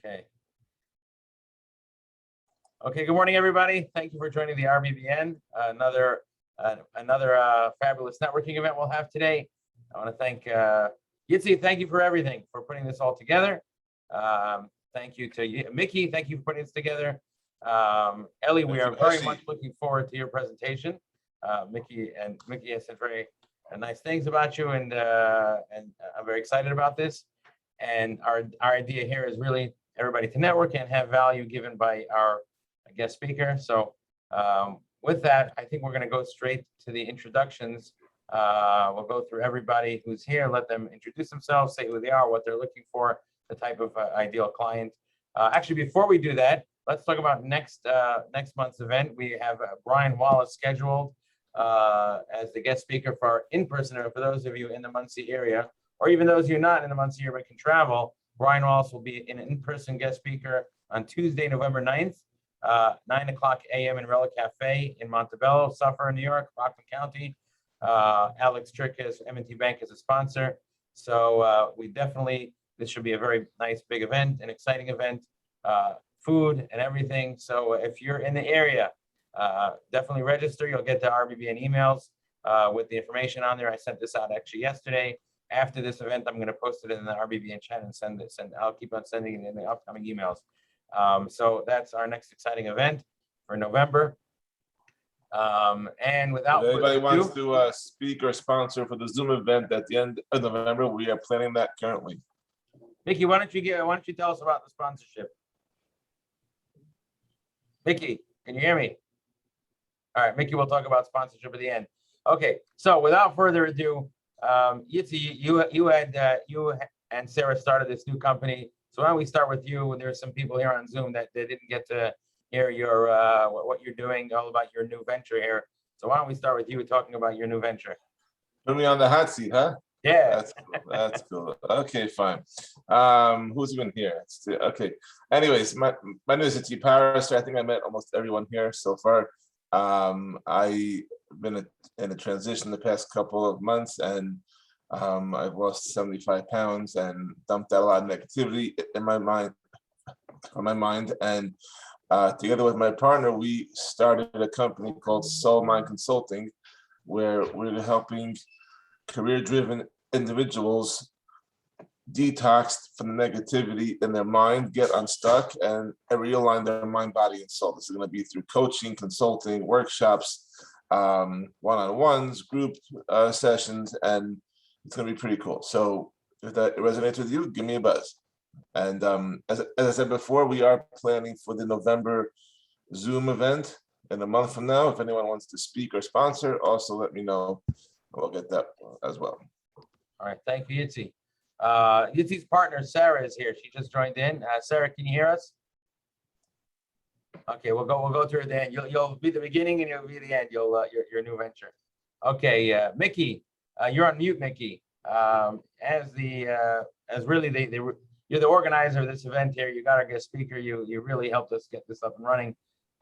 Okay. Okay, good morning, everybody. Thank you for joining the RBBN, another fabulous networking event we'll have today. I want to thank Yitzi, thank you for everything, for putting this all together. Thank you to Mickey, thank you for putting this together. Ellie, we are very much looking forward to your presentation. Mickey has said very nice things about you, and I'm very excited about this. And our idea here is really everybody to network and have value given by our guest speaker. So with that, I think we're going to go straight to the introductions. We'll go through everybody who's here, let them introduce themselves, say who they are, what they're looking for, the type of ideal client. Actually, before we do that, let's talk about next month's event. We have Brian Wallace scheduled as the guest speaker for our in-person event. For those of you in the Muncie area, or even those of you not in the Muncie area but can travel, Brian Wallace will be an in-person guest speaker on Tuesday, November 9th, 9:00 a.m. in Relic Cafe in Montebello, Suffolk, New York, Rockland County. Alex Trick is M&T Bank as a sponsor. So this should be a very nice big event, an exciting event, food and everything. So if you're in the area, definitely register. You'll get the RBBN emails with the information on there. I sent this out actually yesterday. After this event, I'm going to post it in the RBBN chat and send this, and I'll keep on sending it in the upcoming emails. So that's our next exciting event for November. And without if anybody wants to speak or sponsor for the Zoom event at the end of November, we are planning that currently. Mickey, why don't you tell us about the sponsorship? Mickey, can you hear me? All right, Mickey, we'll talk about sponsorship at the end. Okay, so without further ado, Yitzi, you and Sarah started this new company. So why don't we start with you? There are some people here on Zoom that they didn't get to hear your what you're doing, all about your new venture here. So why don't we start with you talking about your new venture? Put me on the hot seat, huh? Yeah. That's cool. That's cool. Okay, fine. Who's been here? Okay. Anyways, my name is Heshy Friedman. I think I met almost everyone here so far. I've been in a transition the past couple of months, and I've lost 75 pounds and dumped out a lot of negativity in my mind. And together with my partner, we started a company called Soul Mind Consulting, where we're helping career-driven individuals detox from the negativity in their mind, get unstuck, and realign their mind, body, and soul. This is going to be through coaching, consulting, workshops, one-on-ones, group sessions, and it's going to be pretty cool. So if that resonates with you, give me a buzz. And as I said before, we are planning for the November Zoom event in a month from now. If anyone wants to speak or sponsor, also let me know. We'll get that as well. All right, thank you, Yitzi. Yitzi's partner, Sarah, is here. She just joined in. Sarah, can you hear us? Okay, we'll go through the end. You'll be the beginning and you'll be the end. Your new venture. Okay, Mickey, you're on mute, Mickey. You're the organizer of this event here. You got our guest speaker. You really helped us get this up and running.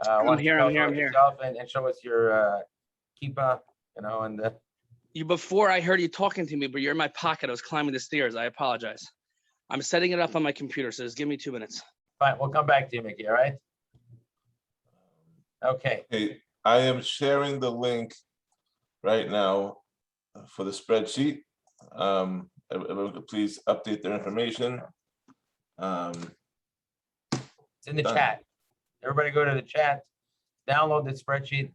I'm here. And show us your keepa, and Before I heard you talking to me, but you're in my pocket. I was climbing the stairs. I apologize. I'm setting it up on my computer, so just give me 2 minutes. Fine, we'll come back to you, Mickey, all right? Okay. Hey, I am sharing the link right now for the spreadsheet. Everyone could please update their information. It's in the chat. Everybody go to the chat, download the spreadsheet.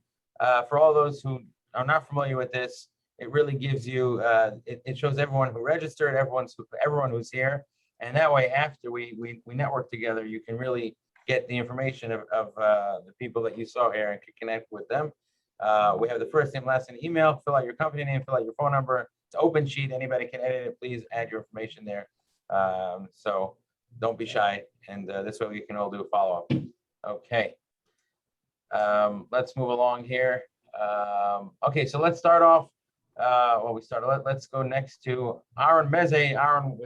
For all those who are not familiar with this, it really gives you, it shows everyone who registered, everyone who's here. And that way, after we network together, you can really get the information of the people that you saw here and can connect with them. We have the first name, last name, email, fill out your company name, fill out your phone number. It's an open sheet. Anybody can edit it. Please add your information there. So don't be shy. And this way we can all do a follow-up. Okay. Let's move along here. Okay, so let's start off. Let's go next to Aaron Meze. Aaron,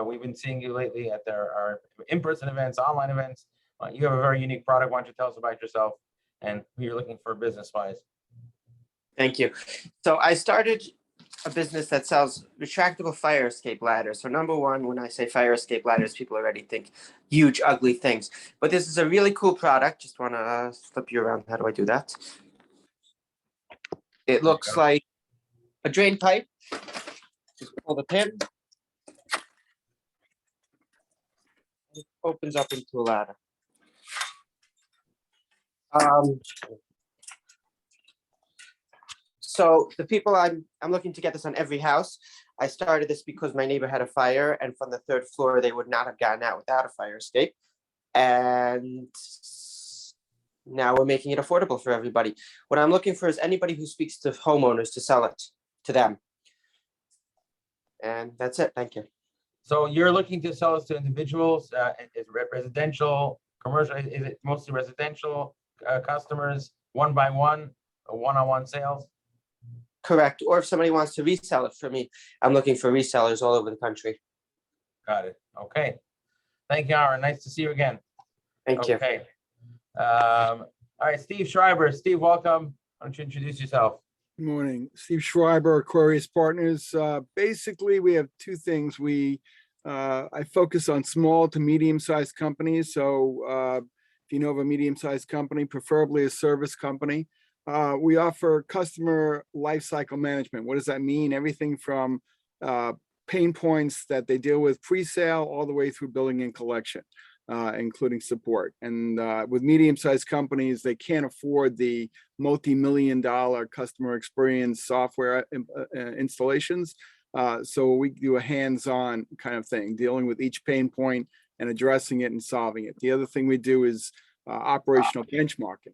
we've been seeing you lately at our in-person events, online events. You have a very unique product. Why don't you tell us about yourself and who you're looking for business-wise? Thank you. So I started a business that sells retractable fire escape ladders. So number one, when I say fire escape ladders, people already think huge, ugly things. But this is a really cool product. Just want to flip you around. How do I do that? It looks like a drain pipe. Just pull the pin. It opens up into a ladder. So the people I'm looking to get this on every house. I started this because my neighbor had a fire, and from the third floor, they would not have gotten out without a fire escape. And now we're making it affordable for everybody. What I'm looking for is anybody who speaks to homeowners to sell it to them. And that's it. Thank you. So you're looking to sell this to individuals, is residential, commercial, is it mostly residential customers, one by one, one-on-one sales? Correct. Or if somebody wants to resell it for me, I'm looking for resellers all over the country. Got it. Okay. Thank you, Aaron. Nice to see you again. Thank you. Okay. All right, Steve Schreiber. Steve, welcome. Why don't you introduce yourself? Good morning, Steve Schreiber, Aquarius Partners. Basically, we have two things. I focus on small to medium-sized companies. So if you know of a medium-sized company, preferably a service company, we offer customer lifecycle management. What does that mean? Everything from pain points that they deal with pre-sale all the way through billing and collection, including support. And with medium-sized companies, they can't afford the multi-million-dollar customer experience software installations. So we do a hands-on kind of thing, dealing with each pain point and addressing it and solving it. The other thing we do is operational benchmarking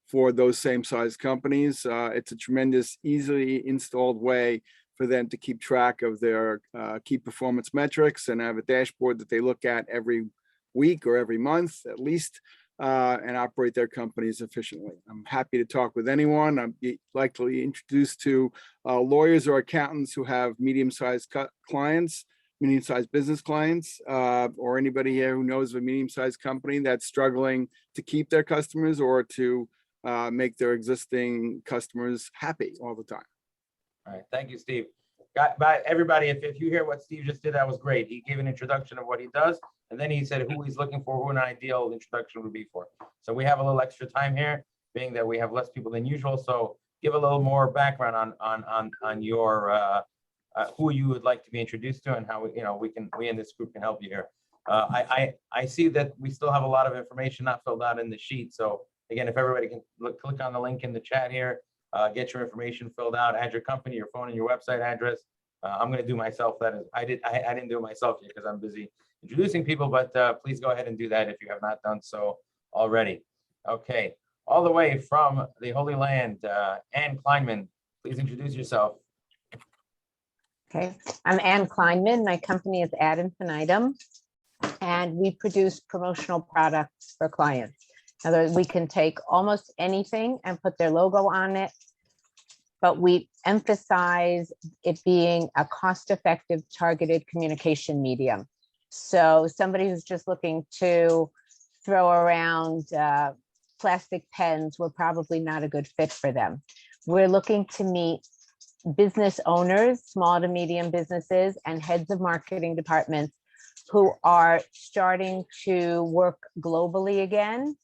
for those same size companies. It's a tremendous, easily installed way for them to keep track of their key performance metrics and have a dashboard that they look at every week or every month at least, and operate their companies efficiently. I'm happy to talk with anyone. I'm likely introduced to lawyers or accountants who have medium-sized clients, medium-sized business clients, or anybody here who knows of a medium-sized company that's struggling to keep their customers or to make their existing customers happy all the time. All right, thank you, Steve. Everybody, if you hear what Steve just did, that was great. He gave an introduction of what he does, and then he said who he's looking for, who an ideal introduction would be for. So we have a little extra time here, being that we have less people than usual. So give a little more background on your who you would like to be introduced to and how we in this group can help you here. I see that we still have a lot of information not filled out in the sheet. So again, if everybody can click on the link in the chat here. Get your information filled out, add your company, your phone, and your website address. I'm going to do myself that. I didn't do it myself yet because I'm busy introducing people, but please go ahead and do that if you have not done so already. Okay, all the way from the Holy Land, Ann Kleinman, please introduce yourself. Okay, I'm Ann Kleinman. My company is Ad Infinitum, and we produce promotional products for clients. In other words, we can take almost anything and put their logo on it, but we emphasize it being a cost-effective, targeted communication medium. So somebody who's just looking to throw around plastic pens, we're probably not a good fit for them. We're looking to meet business owners, small to medium businesses, and heads of marketing departments who are starting to work globally again.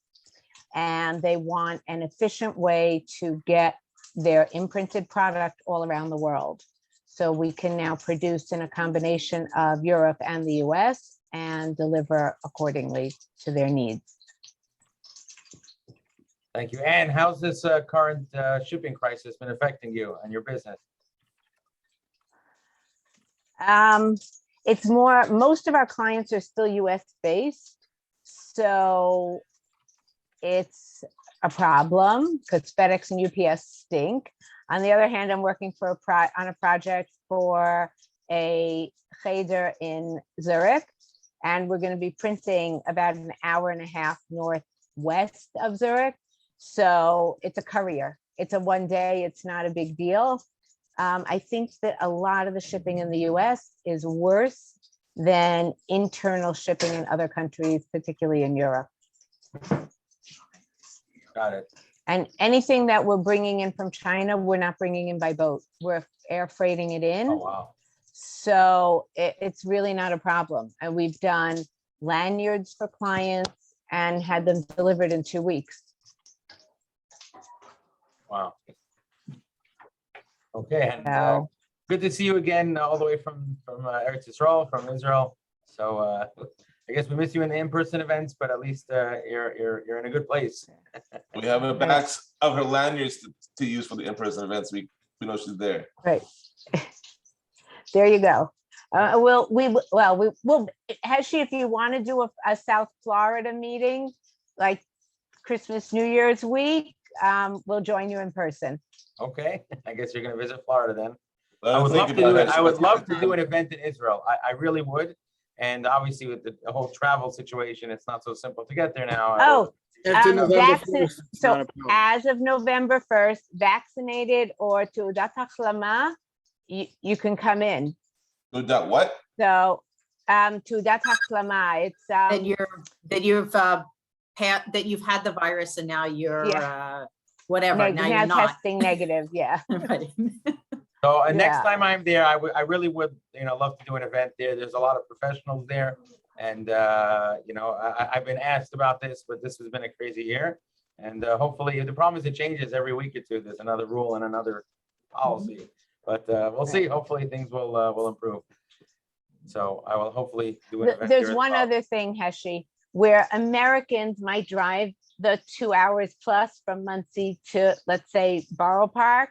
And they want an efficient way to get their imprinted product all around the world. So we can now produce in a combination of Europe and the US and deliver accordingly to their needs. Thank you. Ann, how's this current shipping crisis been affecting you and your business? It's more, most of our clients are still US based. So it's a problem because FedEx and UPS stink. On the other hand, I'm working for on a project for a cheder in Zurich, and we're going to be printing about an hour and a half northwest of Zurich. So it's a courier. It's a one day. It's not a big deal. I think that a lot of the shipping in the US is worse than internal shipping in other countries, particularly in Europe. Got it. And anything that we're bringing in from China, we're not bringing in by boat. We're air freighting it Oh, in. wow. So it's really not a problem. And we've done lanyards for clients and had them delivered in 2 weeks. Wow. Okay, and So- good to see you again, all the way from Eretz Yisrael, from Israel. So I guess we miss you in the in-person events, but at least you're in a good place. We have a box of her lanyards to use for the in-person events. We know she's there. Right. There you go. We'll, Heshy, if you want to do a South Florida meeting, like Christmas, New Year's week, we'll join you in person. Okay, I guess you're gonna visit Florida then. Let I her would think love to about do it. it. I would love to do an event in Israel. I really would. And obviously with the whole travel situation, it's not so simple to get there now. Oh, After November vaccine- 1st, it's so not a problem. as of November 1st, vaccinated or Teudat Hachlama, you can come in. Do that what? So, Teudat Hachlama, it's, that you've had the virus and now you're whatever. Now now you're not. testing negative, yeah. Right. So next Yeah. time I'm there, I really would, love to do an event there. There's a lot of professionals there. And, I've been asked about this, but this has been a crazy year. And hopefully, the problem is it changes every week or two. There's another rule and another policy. But we'll see. Hopefully things will improve. So I will hopefully do an event. There's here as one well. other thing, Heshy, where Americans might drive the 2 hours plus from Muncie to, let's say, Borough Park.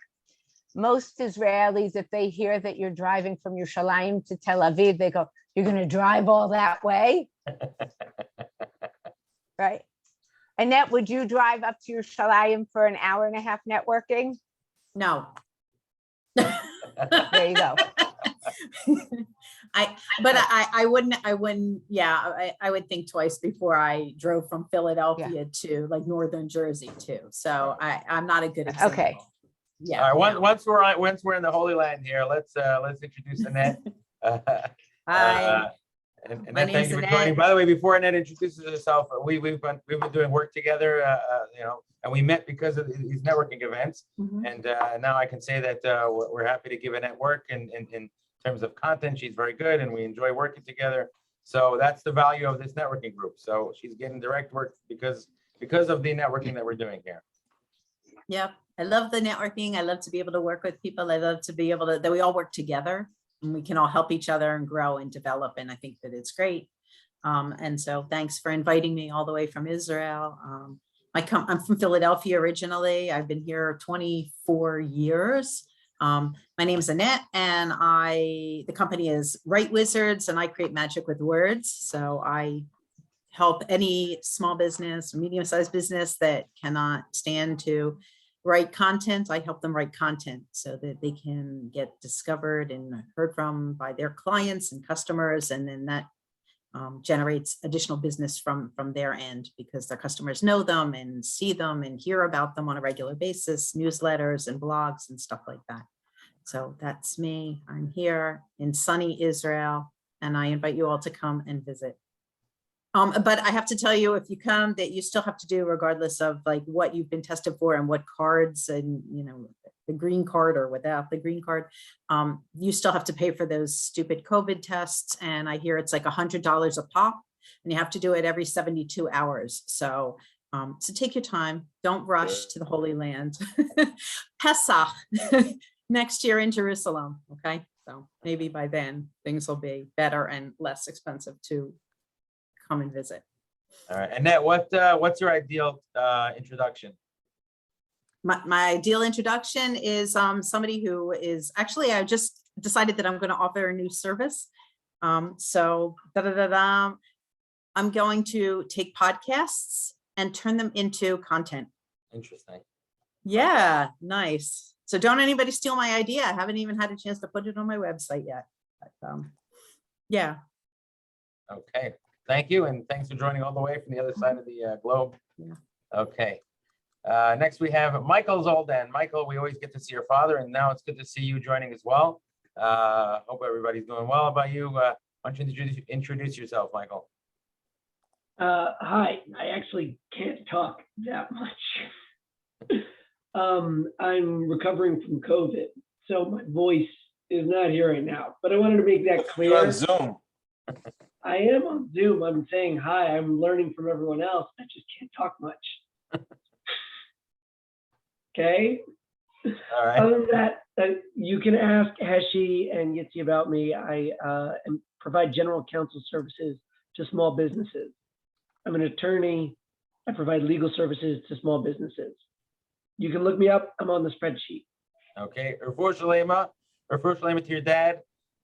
Most Israelis, if they hear that you're driving from Yerushalayim to Tel Aviv, they go, "You're going to drive all that way?" Right? Annette, would you drive up to Yerushalayim for an hour and a half networking? No. There you go. I wouldn't, yeah, I would think twice before I drove from Philadelphia to like Northern Jersey too. So I'm not a good example. Okay. Yeah. All right, once we're in the Holy Land here, let's introduce Annette. Hi. And My Annette, thank name's you for Annette. joining. By the way, before Annette introduces herself, we've been doing work together, and we met because of these networking events. Mhm. And now I can say that we're happy to give Annette work in terms of content. She's very good, and we enjoy working together. So that's the value of this networking group. So she's getting direct work because of the networking that we're doing here. Yep. I love the networking. I love to be able to work with people. I love to be able to, that we all work together and we can all help each other and grow and develop. And I think that it's great. And so thanks for inviting me all the way from Israel. I'm from Philadelphia originally. I've been here 24 years. My name is Annette and the company is Write Wizards and I create magic with words. So I help any small business, medium-sized business that cannot stand to write content. I help them write content so that they can get discovered and heard from by their clients and customers. And then that generates additional business from their end because their customers know them and see them and hear about them on a regular basis, newsletters and blogs and stuff like that. So that's me. I'm here in sunny Israel and I invite you all to come and visit. But I have to tell you, if you come, that you still have to do regardless of like what you've been tested for and what cards and, the green card or without the green card, you still have to pay for those stupid COVID tests. And I hear it's like $100 a pop and you have to do it every 72 hours. So take your time. Don't rush to the Holy Land. Pesach next year in Jerusalem. Okay. So maybe by then things will be better and less expensive to come and visit. All right, Annette, what's your ideal introduction? My ideal introduction is somebody who is actually, I just decided that I'm going to offer a new service. So I'm going to take podcasts and turn them into content. Interesting. Yeah, nice. So don't anybody steal my idea. I haven't even had a chance to put it on my website yet. But, yeah. Okay. Thank you, and thanks for joining all the way from the other side of the globe. Yeah. Okay. Next we have Michael Zoldan. Michael, we always get to see your father, and now it's good to see you joining as well. Hope everybody's doing well. How about you? Why don't you introduce yourself, Michael? Hi, I actually can't talk that much. I'm recovering from COVID, so my voice is not here right now, but I wanted to make that You're on clear. Zoom. I am on Zoom. I'm saying hi. I'm learning from everyone else. I just can't talk much. Okay. All right. Other than that, you can ask Heshy and Yitzi about me. I provide general counsel services to small businesses. I'm an attorney. I provide legal services to small businesses. You can look me up. I'm on the spreadsheet. Okay. Refuah Shalema to your dad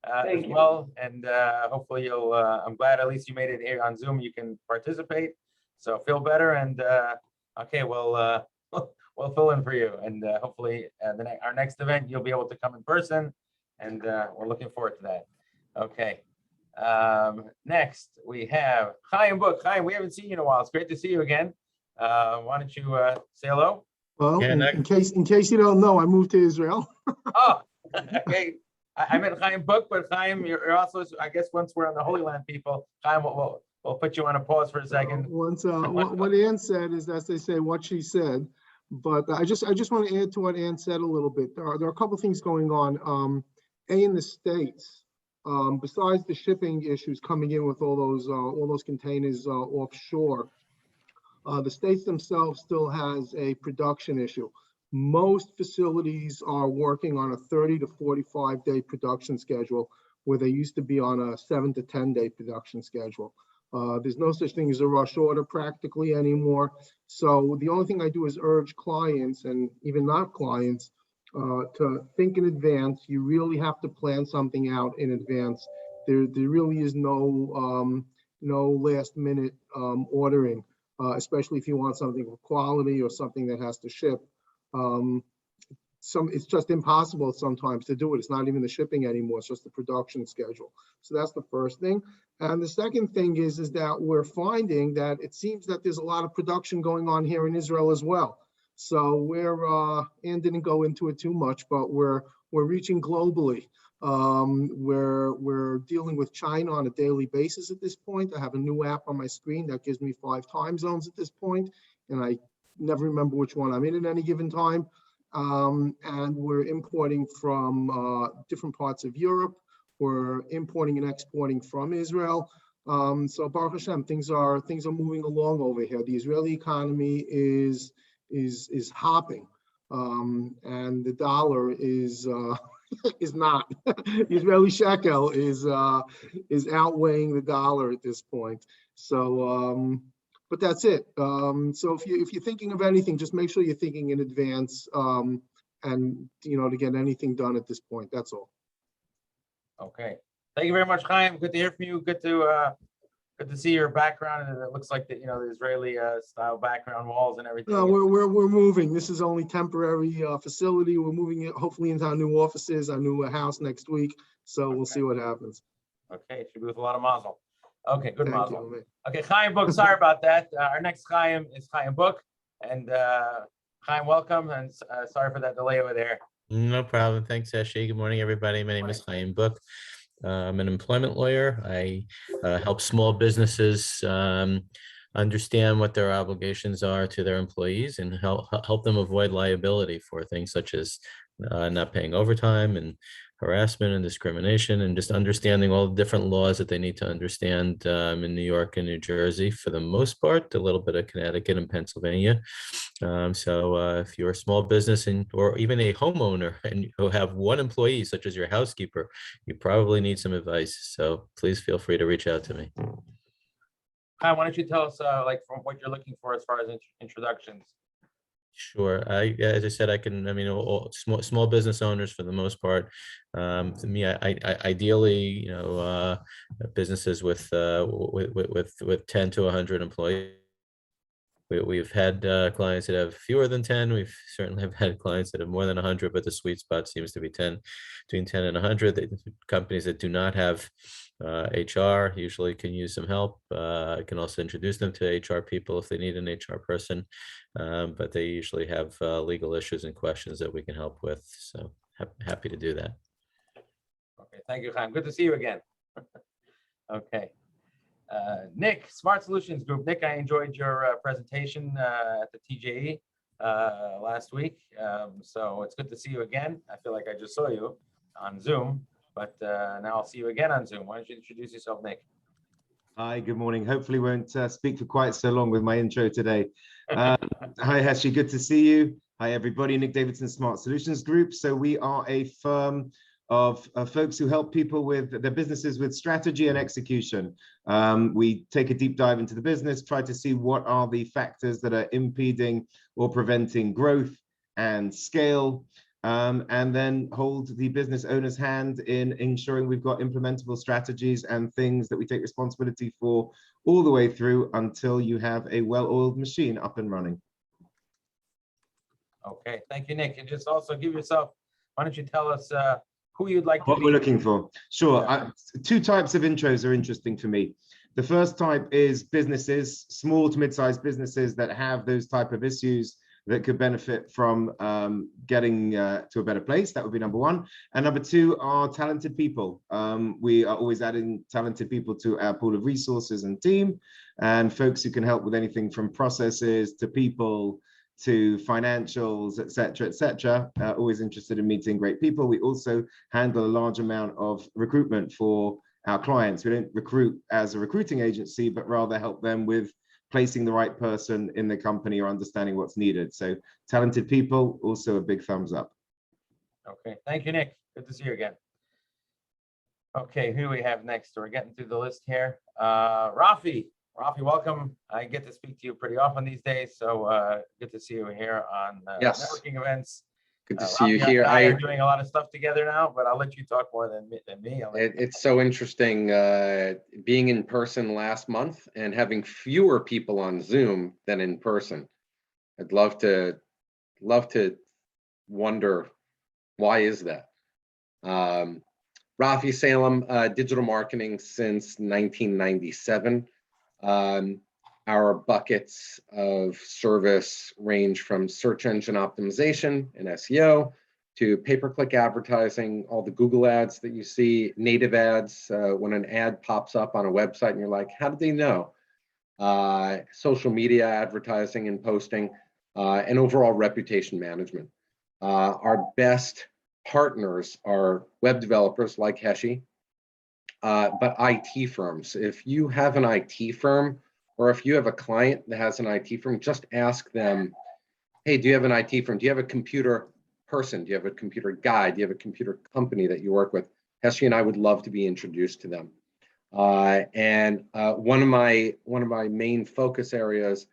as Thank you. well. And hopefully you'll, I'm glad at least you made it here on Zoom. You can participate. So feel better. And okay, well, we'll fill in for you. And hopefully our next event, you'll be able to come in person. And we're looking forward to that. Okay. Next, we have Chaim Book. Chaim, we haven't seen you in a while. It's great to see you again. Why don't you say hello? Well, Yeah, in case you don't know, I moved to Israel. Oh, okay. I meant Chaim Book, but Chaim, you're also, I guess, once we're on the Holy Land, people, Chaim, we'll put you on a pause for a second. Once, what Ann said is, as they say, what she said. But I just want to add to what Ann said a little bit. There are a couple things going on. In the States, besides the shipping issues coming in with all those containers offshore, the states themselves still has a production issue. Most facilities are working on a 30 to 45 day production schedule, where they used to be on a 7 to 10 day production schedule. There's no such thing as a rush order practically anymore. So the only thing I do is urge clients, and even not clients, to think in advance. You really have to plan something out in advance. There really is no last minute ordering. Especially if you want something for quality or something that has to ship. It's just impossible sometimes to do it. It's not even the shipping anymore. It's just the production schedule. So that's the first thing. And the second thing is that we're finding that it seems that there's a lot of production going on here in Israel as well. So Ann didn't go into it too much, but we're reaching globally. We're dealing with China on a daily basis at this point. I have a new app on my screen that gives me 5 time zones at this point, and I never remember which one I'm in at any given time. And we're importing from different parts of Europe. We're importing and exporting from Israel. So Baruch Hashem, things are moving along over here. The Israeli economy is hopping, and the dollar is not. The Israeli shekel is outweighing the dollar at this point. So, but that's it. So if you're thinking of anything, just make sure you're thinking in advance, and to get anything done at this point. That's all. Okay. Thank you very much, Chaim. Good to hear from you. Good to see your background, and it looks like the Israeli style background walls and everything. No, we're moving. This is only temporary facility. We're moving it hopefully into our new offices, our new house next week. So we'll see what happens. Okay, it should be with a lot of mazel. Okay, good Thank mazel. you. Okay, Chaim Book. Sorry about that. Our next Chaim is Chaim Book, and Chaim, welcome, and sorry for that delay over there. No problem. Thanks, Heshy. Good morning, everybody. My name is Chaim Book. I'm an employment lawyer. I help small businesses understand what their obligations are to their employees and help them avoid liability for things such as not paying overtime and harassment and discrimination, and just understanding all the different laws that they need to understand in New York and New Jersey for the most part, a little bit of Connecticut and Pennsylvania. So if you're a small business or even a homeowner and you have one employee, such as your housekeeper, you probably need some advice. So please feel free to reach out to me. Hi, why don't you tell us from what you're looking for as far as introductions? Sure. As I said, all small business owners for the most part. To me, I ideally, businesses with 10 to 100 employees. We've had clients that have fewer than 10. We've certainly have had clients that have more than 100, but the sweet spot seems to be 10, between 10 and 100. Companies that do not have HR usually can use some help. I can also introduce them to HR people if they need an HR person, but they usually have legal issues and questions that we can help with. So happy to do that. Okay, thank you, Chaim. Good to see you again. Okay. Nick, Smart Solutions Group. Nick, I enjoyed your presentation at the TJE last week. So it's good to see you again. I feel like I just saw you on Zoom, but now I'll see you again on Zoom. Why don't you introduce yourself, Nick? Hi, good morning. Hopefully won't speak for quite so long with my intro today. Hi, Heshy, good to see you. Hi, everybody. Nick Davidson, Smart Solutions Group. So we are a firm of folks who help people with their businesses with strategy and execution. We take a deep dive into the business, try to see what are the factors that are impeding or preventing growth and scale, and then hold the business owner's hand in ensuring we've got implementable strategies and things that we take responsibility for all the way through until you have a well-oiled machine up and running. Okay, thank you, Nick. And just also give yourself, why don't you tell us who you'd like to What be? we're looking for. Sure. Yeah. Two types of intros are interesting for me. The first type is businesses, small to mid-sized businesses that have those type of issues that could benefit from getting to a better place. That would be number one. And number two are talented people. We are always adding talented people to our pool of resources and team, and folks who can help with anything from processes to people to financials, et cetera, always interested in meeting great people. We also handle a large amount of recruitment for our clients. We don't recruit as a recruiting agency, but rather help them with placing the right person in the company or understanding what's needed. So talented people, also a big thumbs up. Okay, thank you, Nick. Good to see you again. Okay, who do we have next? We're getting through the list here. Rafi. Rafi, welcome. I get to speak to you pretty often these days, so good to see you here on Yes. networking events. Good to see you Rafi here. and I are doing a lot of stuff together now, but I'll let you talk more than me. It's so interesting being in person last month and having fewer people on Zoom than in person. I'd love to wonder why is that. Rafi Salem, digital marketing since 1997. Our buckets of service range from search engine optimization and SEO to pay-per-click advertising, all the Google ads that you see, native ads, when an ad pops up on a website and you're like, how did they know? Social media advertising and posting, and overall reputation management. Our best partners are web developers like Heshy, but IT firms. If you have an IT firm, or if you have a client that has an IT firm, just ask them, hey, do you have an IT firm? Do you have a computer person? Do you have a computer guy? Do you have a computer company that you work with? Heshy and I would love to be introduced to them. And one of my main focus areas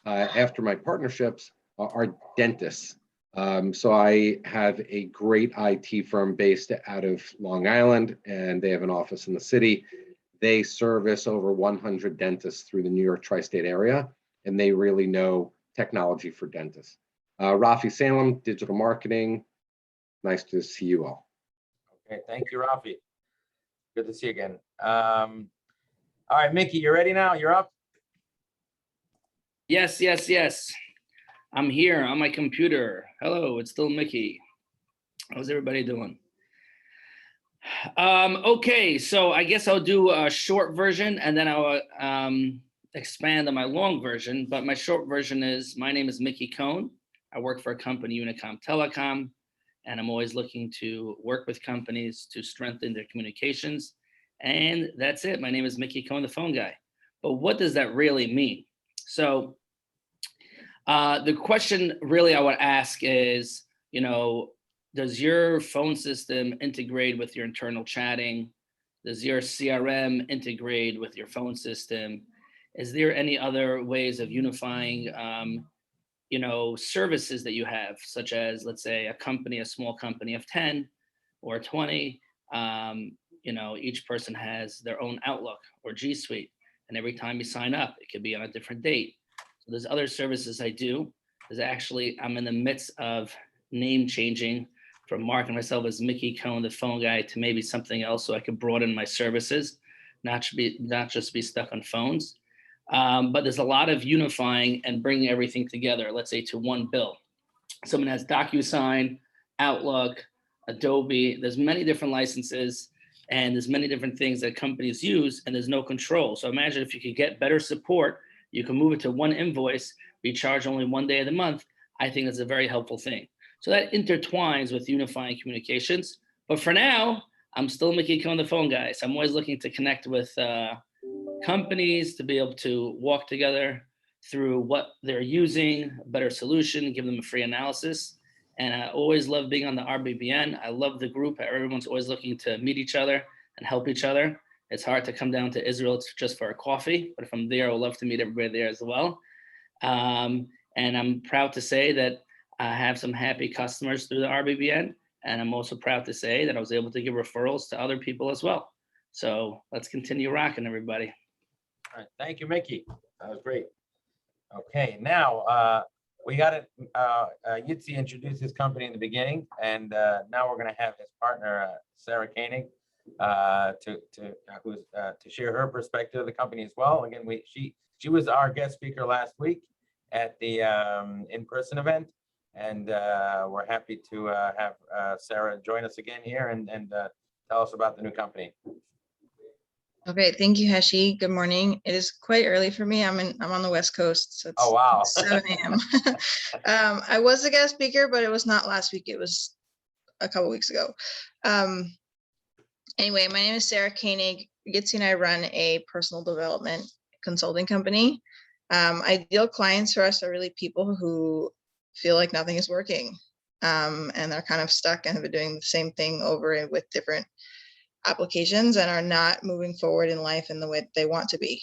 after my partnerships are dentists. So I have a great IT firm based out of Long Island, and they have an office in the city. They service over 100 dentists through the New York tri-state area, and they really know technology for dentists. Rafi Salem, digital marketing. Nice to see you all. Okay, thank you, Rafi. Good to see you again. All right, Mickey, you ready now? You're up. Yes. I'm here on my computer. Hello, it's still Mickey. How's everybody doing? Okay, so I guess I'll do a short version and then I'll expand on my long version. But my short version is, my name is Mickey Cohn. I work for a company, Unicom Telecom, and I'm always looking to work with companies to strengthen their communications. And that's it. My name is Mickey Cohn, the phone guy. But what does that really mean? So the question really I would ask is, does your phone system integrate with your internal chatting? Does your CRM integrate with your phone system? Is there any other ways of unifying, services that you have, such as, let's say, a small company of 10 or 20, each person has their own Outlook or G Suite, and every time you sign up, it could be on a different date. So there's other services I do. I'm in the midst of name changing from marking myself as Mickey Cohn, the phone guy, to maybe something else, so I could broaden my services, not just be stuck on phones. But there's a lot of unifying and bringing everything together, let's say, to one bill. Someone has DocuSign, Outlook, Adobe. There's many different licenses, and there's many different things that companies use, and there's no control. So imagine if you could get better support, you can move it to one invoice, be charged only one day of the month. I think it's a very helpful thing. So that intertwines with unifying communications. But for now, I'm still Mickey on the phone, guys. I'm always looking to connect with companies to be able to walk together through what they're using, a better solution, give them a free analysis. And I always love being on the RBBN. I love the group. Everyone's always looking to meet each other and help each other. It's hard to come down to Israel just for a coffee, but if I'm there, I would love to meet everybody there as well. And I'm proud to say that I have some happy customers through the RBBN. And I'm also proud to say that I was able to give referrals to other people as well. So let's continue rocking, everybody. All right, thank you, Mickey. That was great. Okay, now we got it. Yitzi introduced his company in the beginning, and now we're going to have his partner, Sarah Koenig, to share her perspective of the company as well. Again, she was our guest speaker last week at the in-person event, and we're happy to have Sarah join us again here and tell us about the new company. Okay, thank you, Heshy. Good morning. It is quite early for me. I'm on the West Coast, so it's Oh, wow. 7 a.m. I was a guest speaker, but it was not last week. It was a couple weeks ago. Anyway, my name is Sarah Koenig. Yitzi and I run a personal development consulting company. Ideal clients for us are really people who feel like nothing is working, and they're kind of stuck and have been doing the same thing over and with different applications and are not moving forward in life in the way they want to be.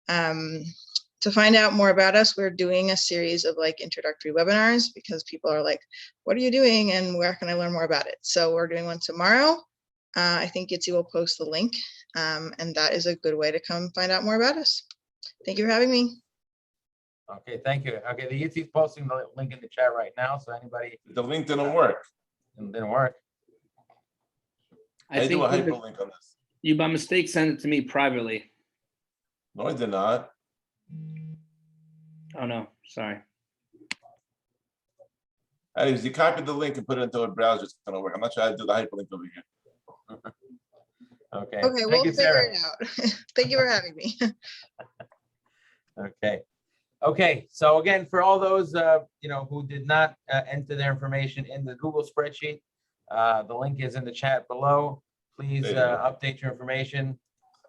To find out more about us, we're doing a series of like introductory webinars because people are like, what are you doing and where can I learn more about it? So we're doing one tomorrow. I think Yitzi will post the link, and that is a good way to come find out more about us. Thank you for having me. Okay, thank you. Okay, the Yitzi's posting the link in the chat right now, so anybody. The link didn't work. It didn't work. I do a hyperlink on this. You by mistake sent it to me privately. No, I did not. Oh no, sorry. Anyways, you copied the link and put it into a browser, it's gonna work. I'm not sure how to do the hyperlink over here. Okay. Okay, we'll figure it out. Thank you for having me. Okay. Okay, so again, for all those who did not enter their information in the Google spreadsheet, the link is in the chat below. Please update your information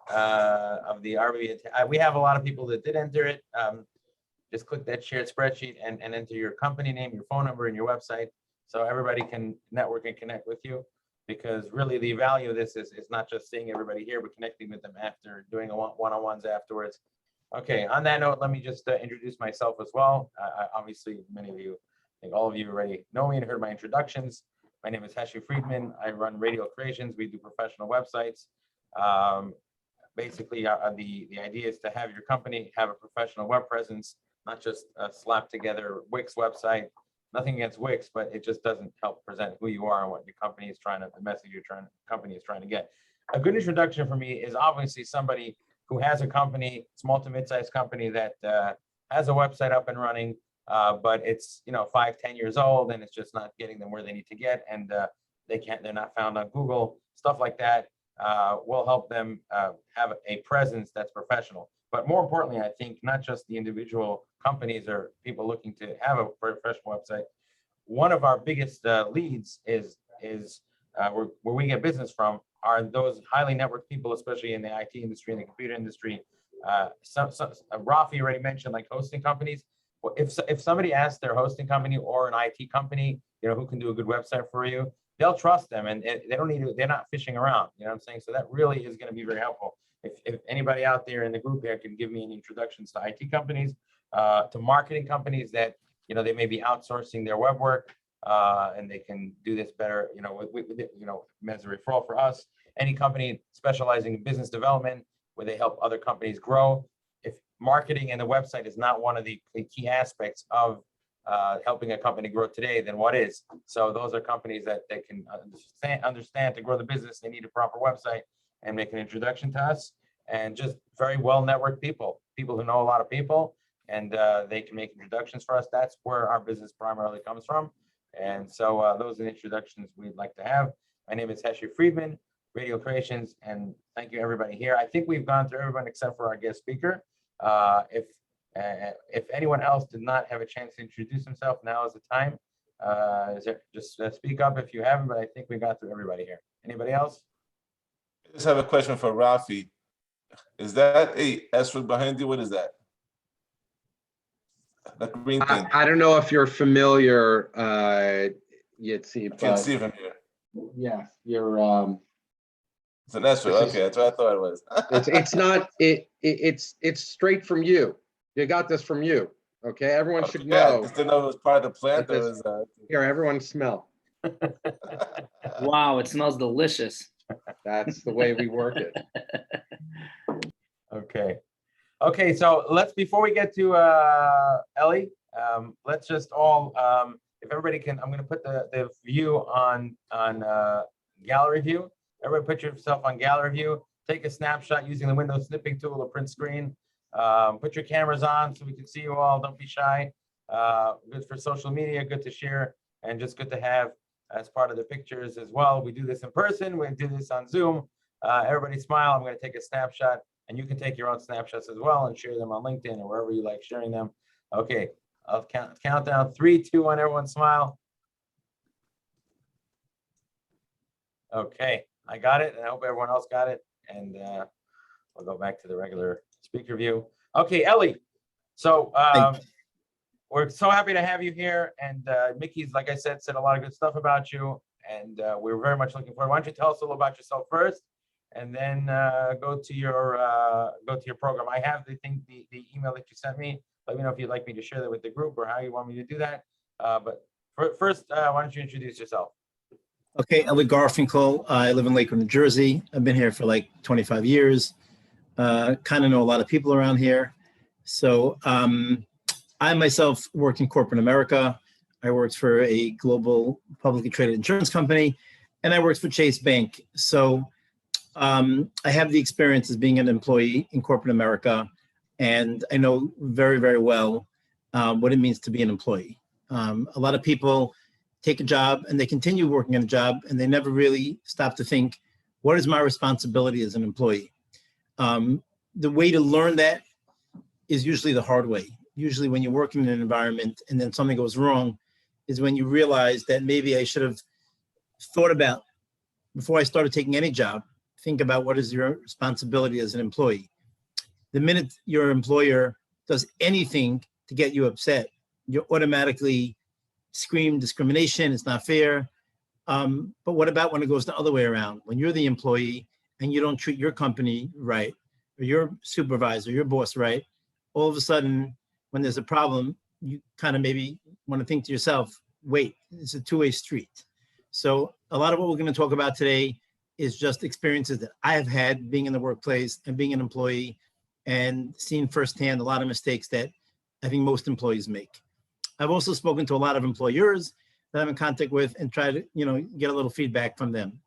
of the RBBN. We have a lot of people that did enter it. Just click that shared spreadsheet and enter your company name, your phone number, and your website, so everybody can network and connect with you. Because really, the value of this is not just seeing everybody here, but connecting with them after, doing one-on-ones afterwards. Okay, on that note, let me just introduce myself as well. Obviously, many of you, I think all of you already know me and heard my introductions. My name is Heshy Friedman. I run Radio Creations. We do professional websites. Basically, the idea is to have your company have a professional web presence, not just slap together Wix website. Nothing against Wix, but it just doesn't help present who you are and what your company is trying to, the message company is trying to get. A good introduction for me is obviously somebody who has a company, small to mid-sized company that has a website up and running, but it's 5-10 years old and it's just not getting them where they need to get, and they're not found on Google, stuff like that. Will help them have a presence that's professional. But more importantly, I think not just the individual companies or people looking to have a professional website. One of our biggest leads is where we get business from are those highly networked people, especially in the IT industry and the computer industry. Rafi already mentioned like hosting companies. Well, if somebody asks their hosting company or an IT company, who can do a good website for you, they'll trust them, and they don't need to, they're not fishing around. You know what I'm saying? So that really is going to be very helpful. If anybody out there in the group here can give me any introductions to IT companies, to marketing companies that, they may be outsourcing their web work, and they can do this better, as a referral for us. Any company specializing in business development where they help other companies grow. If marketing and the website is not one of the key aspects of helping a company grow today, then what is? So those are companies that they can understand to grow the business. They need a proper website and make an introduction to us, and just very well networked people who know a lot of people, and they can make introductions for us. That's where our business primarily comes from. And so those are the introductions we'd like to have. My name is Heshy Friedman, Radio Creations, and thank you everybody here. I think we've gone through everyone except for our guest speaker. If If anyone else did not have a chance to introduce himself, now is the time. Just speak up if you haven't, but I think we got through everybody here. Anybody else? I just have a question for Rafi. Is that a asterisk behind you? What is that? The green thing. I don't know if you're familiar, Yitzi, I can't but see from here. yeah, you're It's an asterisk. This is- Okay, that's what I thought it was. it's not it's straight from you. You got this from you. Okay, everyone should Yeah, I know. just didn't know it was part of the plant. that Or this- was, Here, everyone smell. Wow, it smells delicious. That's the way we work it. Okay. Okay, so before we get to Ellie, let's just all, if everybody can, I'm gonna put the view on gallery view. Everybody put yourself on gallery view. Take a snapshot using the window snipping tool or print screen. Put your cameras on so we can see you all. Don't be shy. Good for social media, good to share, and just good to have as part of the pictures as well. We do this in person. We do this on Zoom. Everybody smile. I'm going to take a snapshot, and you can take your own snapshots as well and share them on LinkedIn or wherever you like sharing them. Okay, I'll count down 3, 2, 1. Everyone smile. Okay, I got it, and I hope everyone else got it. And we'll go back to the regular speaker view. Okay, Ellie. So we're so happy to have you here. And Mickey's, like I said a lot of good stuff about you. And we're very much looking forward. Why don't you tell us a little about yourself first, and then go to your program. I have the email that you sent me. Let me know if you'd like me to share that with the group or how you want me to do that. But first, why don't you introduce yourself? Okay, Eli Garfinkel. I live in Lakewood, New Jersey. I've been here for like 25 years. Kind of know a lot of people around here. So I myself work in corporate America. I worked for a global publicly traded insurance company, and I worked for Chase Bank. So I have the experience as being an employee in corporate America, and I know very, very well what it means to be an employee. A lot of people take a job and they continue working on a job, and they never really stop to think, what is my responsibility as an employee? The way to learn that is usually the hard way. Usually when you're working in an environment and then something goes wrong is when you realize that maybe I should have thought about, before I started taking any job, think about what is your responsibility as an employee. The minute your employer does anything to get you upset, you automatically scream discrimination, it's not fair. But what about when it goes the other way around? When you're the employee and you don't treat your company right, or your supervisor, your boss right, all of a sudden, when there's a problem, you kind of maybe want to think to yourself, wait, it's a two-way street. So a lot of what we're going to talk about today is just experiences that I have had being in the workplace and being an employee and seeing firsthand a lot of mistakes that I think most employees make. I've also spoken to a lot of employers that I'm in contact with and try to, get a little feedback from them.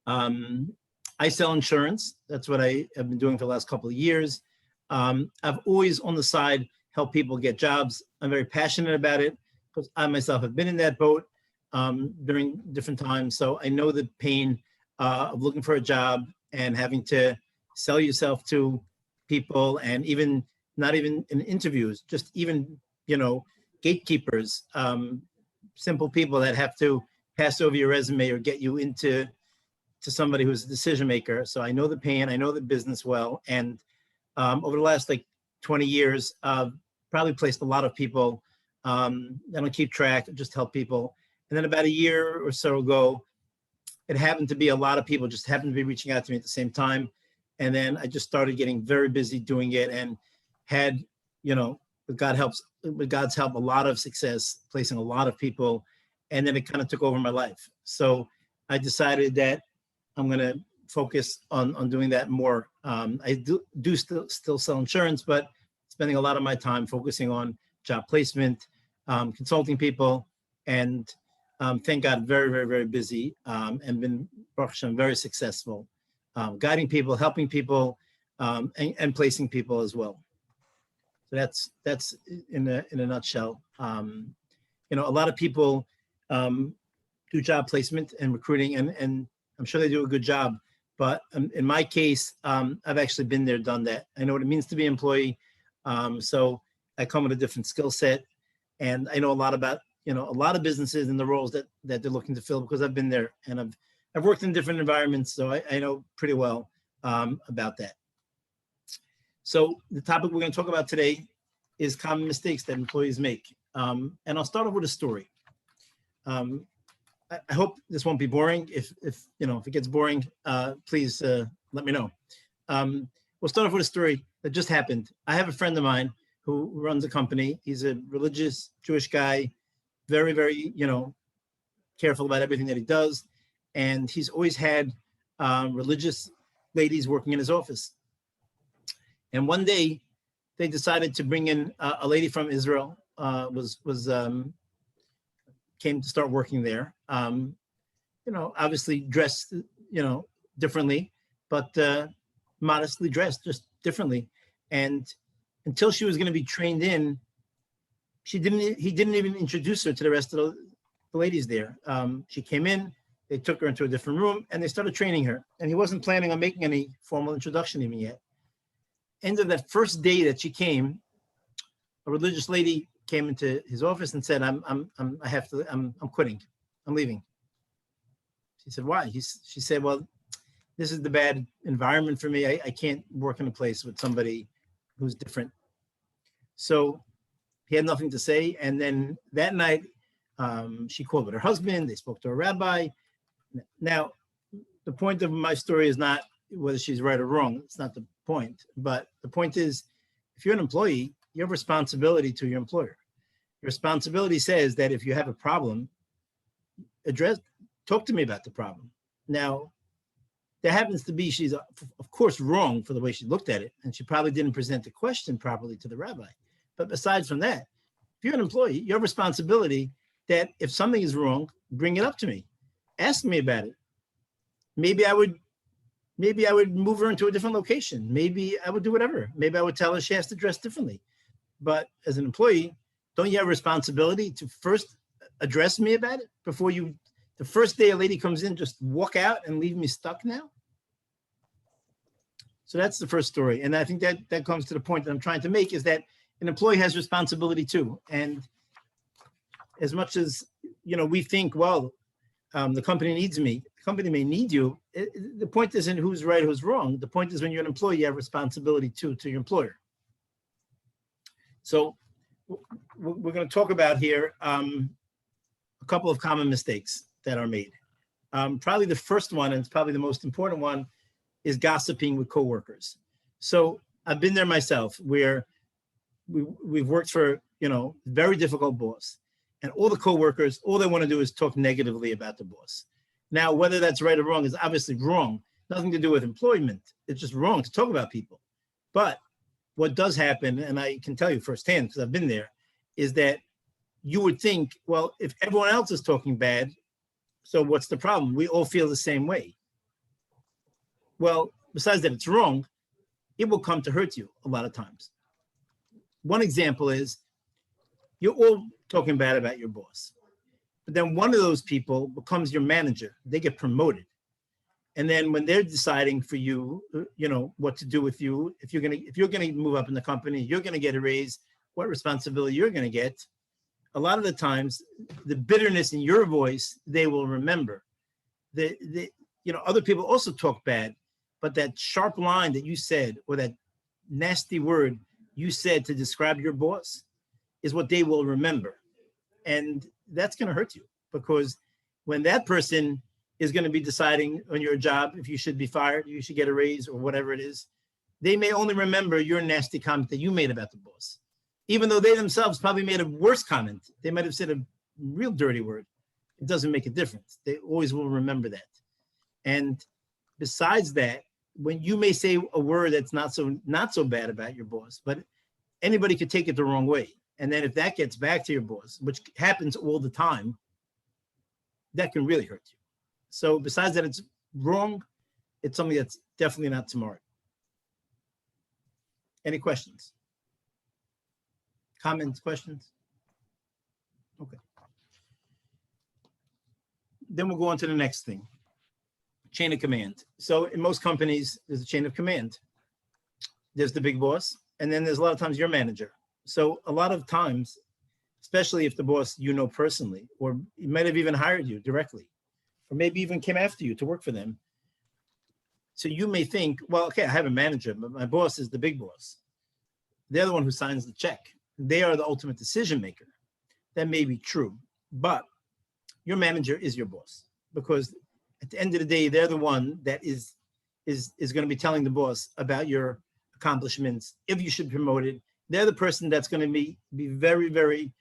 I sell insurance. That's what I have been doing for the last couple of years. I've always on the side helped people get jobs. I'm very passionate about it because I myself have been in that boat during different times. So I know the pain of looking for a job and having to sell yourself to people, and even not even in interviews, just even, gatekeepers, simple people that have to pass over your resume or get you into somebody who's a decision maker. So I know the pain, I know the business well. And over the last 20 years, probably placed a lot of people. I don't keep track, just help people. And then about a year or so ago, it happened to be a lot of people just happened to be reaching out to me at the same time. And then I just started getting very busy doing it and had, with God's help, a lot of success, placing a lot of people. And then it kind of took over my life. So I decided that I'm going to focus on doing that more. I do still sell insurance, but spending a lot of my time focusing on job placement, consulting people, and thank God, very, very, very busy and been very successful, guiding people, helping people, and placing people as well. So that's in a nutshell. A lot of people do job placement and recruiting, and I'm sure they do a good job. But in my case, I've actually been there, done that. I know what it means to be an employee. So I come with a different skill set, and I know a lot about, a lot of businesses and the roles that they're looking to fill, because I've been there and I've worked in different environments, so I know pretty well about that. So the topic we're going to talk about today is common mistakes that employees make. And I'll start off with a story. I hope this won't be boring. If it gets boring, please let me know. We'll start off with a story that just happened. I have a friend of mine who runs a company. He's a religious Jewish guy, very, very, careful about everything that he does. And he's always had religious ladies working in his office. And one day they decided to bring in a lady from Israel, came to start working there. Obviously dressed, differently, but modestly dressed, just differently. And until she was going to be trained in, he didn't even introduce her to the rest of the ladies there. She came in, they took her into a different room, and they started training her. And he wasn't planning on making any formal introduction even yet. End of that first day that she came, a religious lady came into his office and said, I'm quitting. I'm leaving. She said, why? She said, well, this is the bad environment for me. I can't work in a place with somebody who's different. So he had nothing to say. And then that night, she called with her husband. They spoke to a rabbi. Now, the point of my story is not whether she's right or wrong. It's not the point. But the point is, if you're an employee, you have responsibility to your employer. Your responsibility says that if you have a problem, talk to me about the problem. Now, there happens to be, she's of course wrong for the way she looked at it, and she probably didn't present the question properly to the rabbi. But besides from that, if you're an employee, your responsibility that if something is wrong, bring it up to me. Ask me about it. Maybe I would move her into a different location. Maybe I would do whatever. Maybe I would tell her she has to dress differently. But as an employee, don't you have a responsibility to first address me about it before the first day a lady comes in, just walk out and leave me stuck now? So that's the first story. And I think that comes to the point that I'm trying to make, is that an employee has responsibility too. And as much as, we think, well, the company needs me, the company may need you. The point isn't who's right, who's wrong. The point is when you're an employee, you have responsibility too, to your employer. So we're going to talk about here a couple of common mistakes that are made. Probably the first one, and it's probably the most important one, is gossiping with coworkers. So I've been there myself, where we've worked for, very difficult boss, and all the coworkers, all they want to do is talk negatively about the boss. Now, whether that's right or wrong is obviously wrong. Nothing to do with employment. It's just wrong to talk about people. But what does happen, and I can tell you firsthand because I've been there, is that you would think, well, if everyone else is talking bad, so what's the problem? We all feel the same way. Well, besides that it's wrong, it will come to hurt you a lot of times. One example is you're all talking bad about your boss, but then one of those people becomes your manager. They get promoted. And then when they're deciding for you, what to do with you, if you're gonna move up in the company, you're gonna get a raise, what responsibility you're gonna get, a lot of the times, the bitterness in your voice, they will remember. Other people also talk bad, but that sharp line that you said, or that nasty word you said to describe your boss, is what they will remember. And that's gonna hurt you, because when that person is going to be deciding on your job, if you should be fired, you should get a raise, or whatever it is, they may only remember your nasty comment that you made about the boss, even though they themselves probably made a worse comment. They might have said a real dirty word. It doesn't make a difference. They always will remember that. And besides that, when you may say a word that's not so bad about your boss, but anybody could take it the wrong way. And then if that gets back to your boss, which happens all the time, that can really hurt you. So besides that it's wrong, it's something that's definitely not smart. Any questions? Comments, questions? Okay. Then we'll go on to the next thing. Chain of command. So in most companies, there's a chain of command. There's the big boss, and then there's a lot of times your manager. So a lot of times, especially if the boss you know personally, or he might have even hired you directly, or maybe even came after you to work for them. So you may think, well, okay, I have a manager, but my boss is the big boss. They're the one who signs the check. They are the ultimate decision maker. That may be true, but your manager is your boss, because at the end of the day, they're the one that is going to be telling the boss about your accomplishments, if you should promote it. They're the person that's going to be very, very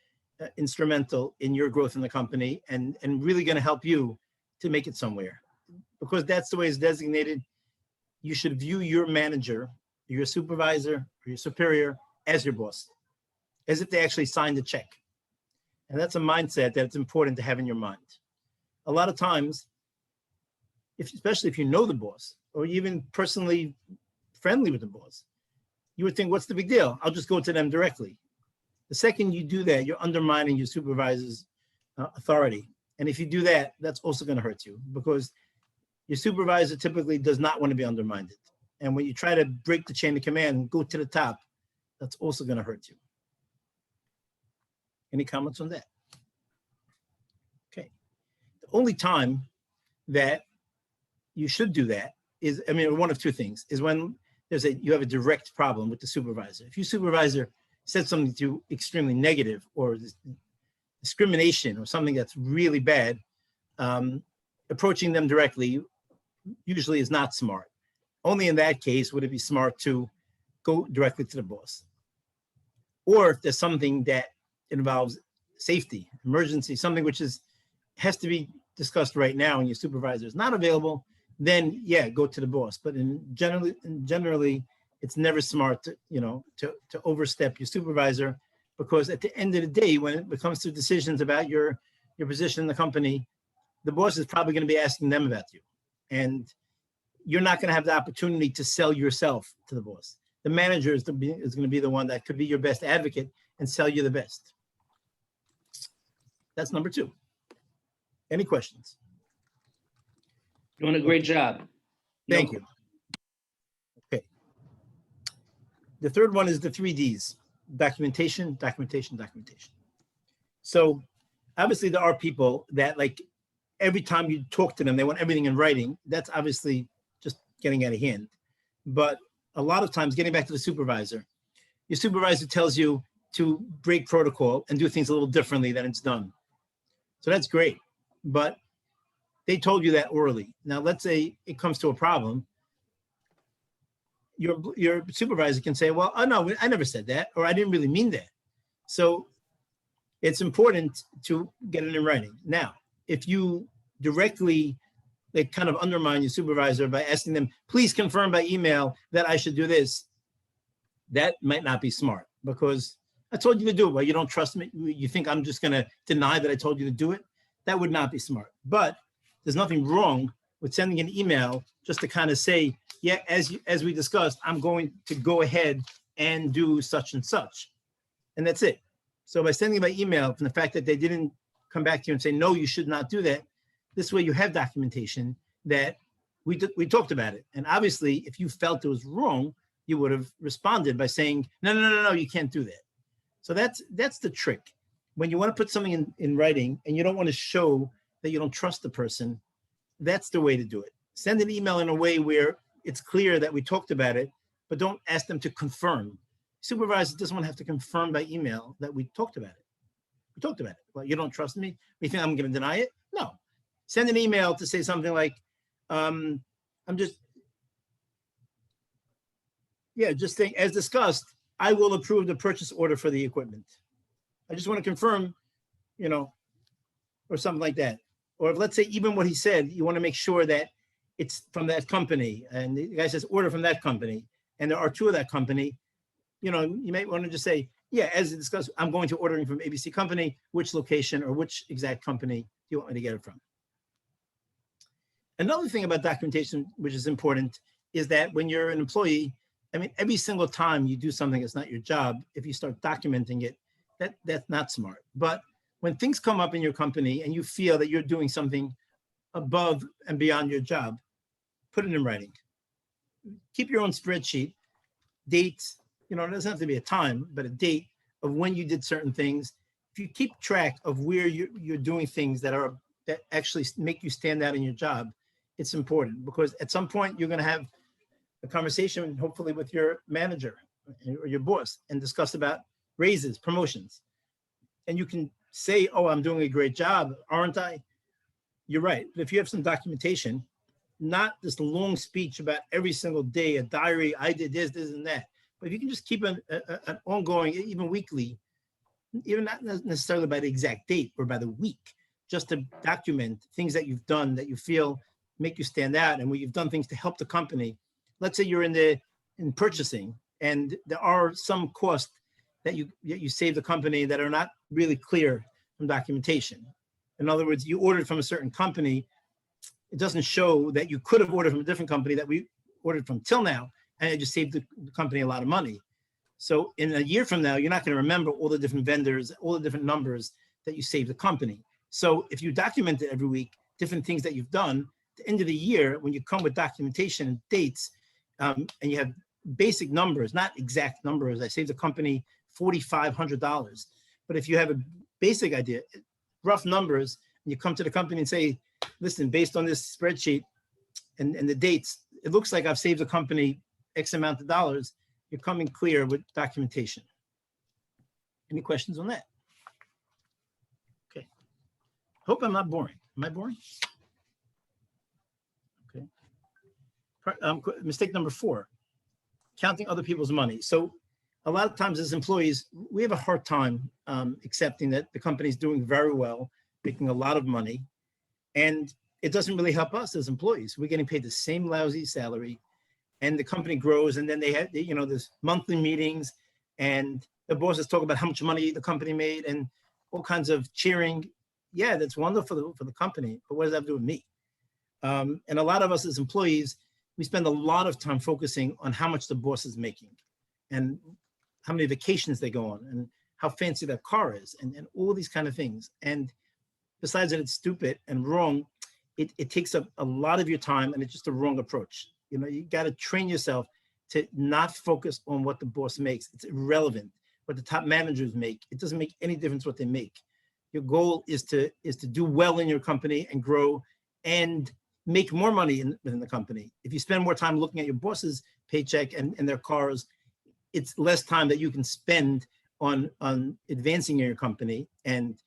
instrumental in your growth in the company, and really going to help you to make it somewhere, because that's the way it's designated. You should view your manager, your supervisor, or your superior as your boss, as if they actually signed the check. And that's a mindset that it's important to have in your mind. A lot of times, especially if you know the boss, or even personally friendly with the boss, you would think, what's the big deal? I'll just go to them directly. The second you do that, you're undermining your supervisor's authority. And if you do that, that's also going to hurt you, because your supervisor typically does not want to be undermined. And when you try to break the chain of command and go to the top, that's also going to hurt you. Any comments on that? Okay. The only time that you should do that is, I mean, one of two things, is when you have a direct problem with the supervisor. If your supervisor said something to you extremely negative, or discrimination, or something that's really bad, approaching them directly usually is not smart. Only in that case would it be smart to go directly to the boss. Or if there's something that involves safety, emergency, something which has to be discussed right now and your supervisor is not available, then yeah, go to the boss. But generally, it's never smart to overstep your supervisor, because at the end of the day, when it comes to decisions about your position in the company, the boss is probably going to be asking them about you. And you're not going to have the opportunity to sell yourself to the boss. The manager is going to be the one that could be your best advocate and sell you the best. That's number two. Any questions? Doing a great job. Thank you. Okay. The third one is the 3 Ds: documentation, documentation, documentation. So obviously there are people that, like, every time you talk to them, they want everything in writing. That's obviously just getting out of hand. But a lot of times, getting back to the supervisor, your supervisor tells you to break protocol and do things a little differently than it's done. So that's great. But they told you that orally. Now, let's say it comes to a problem. Your supervisor can say, well, oh, no, I never said that, or I didn't really mean that. So it's important to get it in writing. Now, if you directly kind of undermine your supervisor by asking them, please confirm by email that I should do this, that might not be smart, because I told you to do it. Well, you don't trust me. You think I'm just going to deny that I told you to do it? That would not be smart. But there's nothing wrong with sending an email just to kind of say, yeah, as we discussed, I'm going to go ahead and do such and such. And that's it. So by sending by email, from the fact that they didn't come back to you and say, no, you should not do that, this way you have documentation that we talked about it. And obviously, if you felt it was wrong, you would have responded by saying, no, you can't do that. So that's the trick. When you want to put something in writing and you don't want to show that you don't trust the person, that's the way to do it. Send an email in a way where it's clear that we talked about it, but don't ask them to confirm. Supervisor doesn't want to have to confirm by email that we talked about it. We talked about it. Well, you don't trust me? You think I'm going to deny it? No. Send an email to say something like, just saying, as discussed, I will approve the purchase order for the equipment. I just want to confirm, or something like that. Or if, let's say, even what he said, you want to make sure that it's from that company, and the guy says order from that company, and there are 2 of that company, you might want to just say, yeah, as discussed, I'm going to ordering from ABC company, which location or which exact company do you want me to get it from? Another thing about documentation, which is important, is that when you're an employee, I mean, every single time you do something that's not your job, if you start documenting it, that's not smart. But when things come up in your company and you feel that you're doing something above and beyond your job, put it in writing. Keep your own spreadsheet, dates, you know, it doesn't have to be a time, but a date of when you did certain things. If you keep track of where you're doing things that actually make you stand out in your job, it's important, because at some point you're going to have a conversation, hopefully with your manager or your boss, and discuss about raises, promotions. And you can say, oh, I'm doing a great job, aren't I? You're right. But if you have some documentation, not this long speech about every single day, a diary, I did this, this, and that. But if you can just keep an ongoing, even weekly, even not necessarily by the exact date or by the week, just to document things that you've done that you feel make you stand out, and where you've done things to help the company. Let's say you're in purchasing, and there are some costs that you save the company that are not really clear from documentation. In other words, you ordered from a certain company, it doesn't show that you could have ordered from a different company that we ordered from till now, and it just saved the company a lot of money. So in a year from now, you're not going to remember all the different vendors, all the different numbers that you saved the company. So if you document it every week, different things that you've done, at the end of the year, when you come with documentation and dates, and you have basic numbers, not exact numbers, I saved the company $4,500. But if you have a basic idea, rough numbers, and you come to the company and say, listen, based on this spreadsheet and the dates, it looks like I've saved the company X amount of dollars, you're coming clear with documentation. Any questions on that? Okay. Hope I'm not boring. Am I boring? Okay. Mistake number 4, counting other people's money. So a lot of times as employees, we have a hard time accepting that the company's doing very well, making a lot of money, and it doesn't really help us as employees. We're getting paid the same lousy salary, and the company grows, and then they have, you know, there's monthly meetings, and the bosses talk about how much money the company made and all kinds of cheering. Yeah, that's wonderful for the company, but what does that have to do with me? And a lot of us as employees, we spend a lot of time focusing on how much the boss is making, and how many vacations they go on, and how fancy their car is, and all these kind of things. And besides that it's stupid and wrong, it takes up a lot of your time, and it's just a wrong approach. You know, you got to train yourself to not focus on what the boss makes. It's irrelevant what the top managers make. It doesn't make any difference what they make. Your goal is to do well in your company and grow and make more money in the company. If you spend more time looking at your boss's paycheck and their cars, it's less time that you can spend on advancing in your company and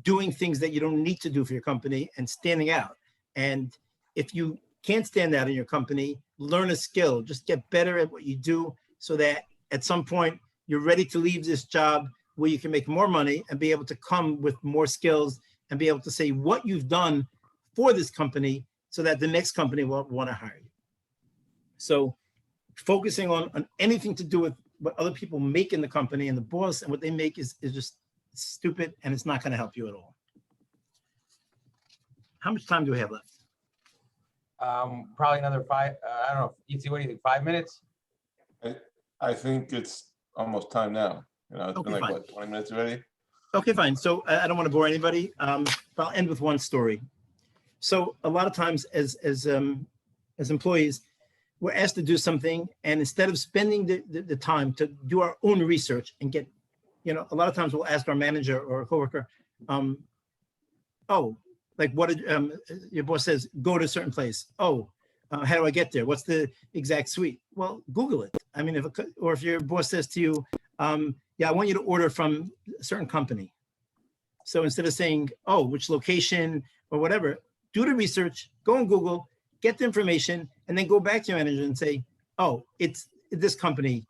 doing things that you don't need to do for your company and standing out. And if you can't stand out in your company, learn a skill, just get better at what you do, so that at some point you're ready to leave this job where you can make more money and be able to come with more skills and be able to say what you've done for this company, so that the next company will want to hire you. So focusing on anything to do with what other people make in the company and the boss and what they make is just stupid, and it's not going to help you at all. How much time do we have left? Probably another 5. I don't know. Itzi, what do you think? 5 minutes? I think it's almost time now. You know, it's Okay, been like, fine. what, 20 minutes already? Okay, fine. So I don't want to bore anybody, but I'll end with one story. So a lot of times as employees, we're asked to do something, and instead of spending the time to do our own research and get, you know, a lot of times we'll ask our manager or a coworker, oh, like what did your boss says, go to a certain place. Oh, how do I get there? What's the exact suite? Well, Google it. I mean, if your boss says to you, yeah, I want you to order from a certain company. So instead of saying, oh, which location or whatever, do the research, go on Google, get the information, and then go back to your manager and say, oh, it's this company.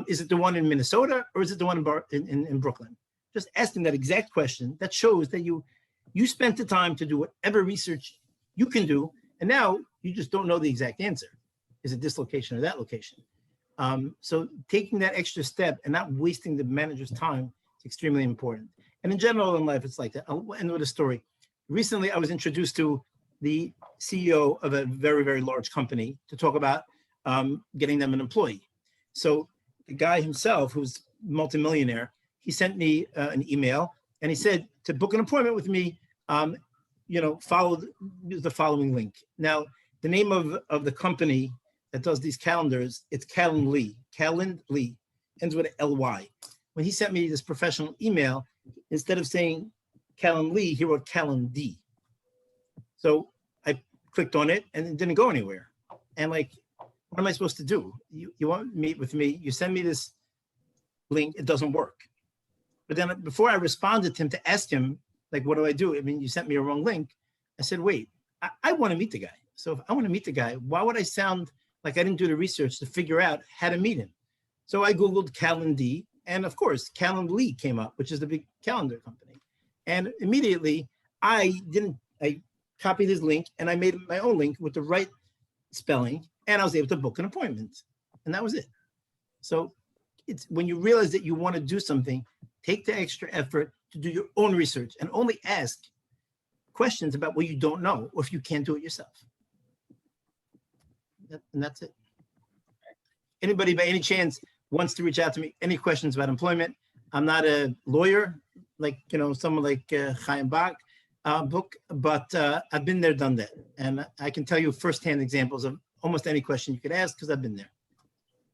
Is it the one in Minnesota, or is it the one in Brooklyn? Just ask them that exact question. That shows that you spent the time to do whatever research you can do, and now you just don't know the exact answer. Is it this location or that location? So taking that extra step and not wasting the manager's time is extremely important. And in general in life, it's like that. I'll end with a story. Recently, I was introduced to the CEO of a very, very large company to talk about getting them an employee. So the guy himself, who's multimillionaire, he sent me an email, and he said to book an appointment with me, you know, use the following link. Now, the name of the company that does these calendars, it's Calendly. ends with a LY. When he sent me this professional email, instead of saying Callan Lee, he wrote Callan D. So I clicked on it and it didn't go anywhere. And like, what am I supposed to do? You want to meet with me, you send me this link, it doesn't work. But then before I responded to him to ask him, like, what do I do? I mean, you sent me a wrong link. I said, wait, I want to meet the guy. So if I want to meet the guy, why would I sound like I didn't do the research to figure out how to meet him? So I Googled Callan D, and of course, Callan Lee came up, which is the big calendar company. And immediately I copied his link and I made my own link with the right spelling, and I was able to book an appointment. And that was it. So it's when you realize that you want to do something, take the extra effort to do your own research and only ask questions about what you don't know, or if you can't do it yourself. And that's it. Anybody by any chance wants to reach out to me, any questions about employment? I'm not a lawyer, like, someone like Chaim Bach book, but I've been there, done that. And I can tell you firsthand examples of almost any question you could ask because I've been there.